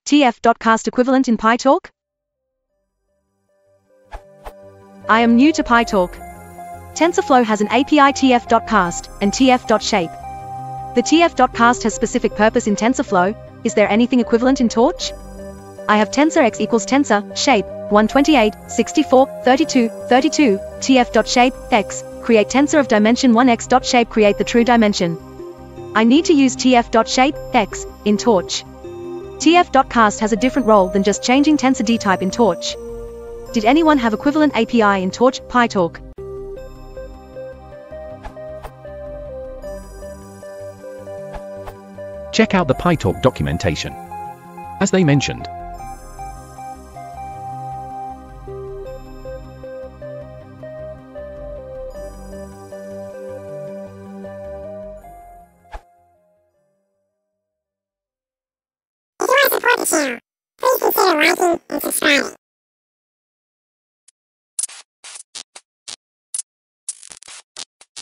Tf.Cast equivalent in Pytorch? I am new to Pytorch. TensorFlow has an API Tf.Cast and Tf.Shape. The Tf.Cast has specific purpose in TensorFlow. Is there anything equivalent in Torch? I have tensor x equals tensor shape 128, 64, 32, 32. Tf.Shape x create tensor of dimension 1x.shape create the true dimension. I need to use Tf.Shape x in Torch. Tf.Cast has a different role than just changing tensor d type in Torch. Did anyone have equivalent API in Torch, Pytorch? Check out the Pytorch documentation. As they mentioned, If you want to support the channel, please consider liking and subscribing.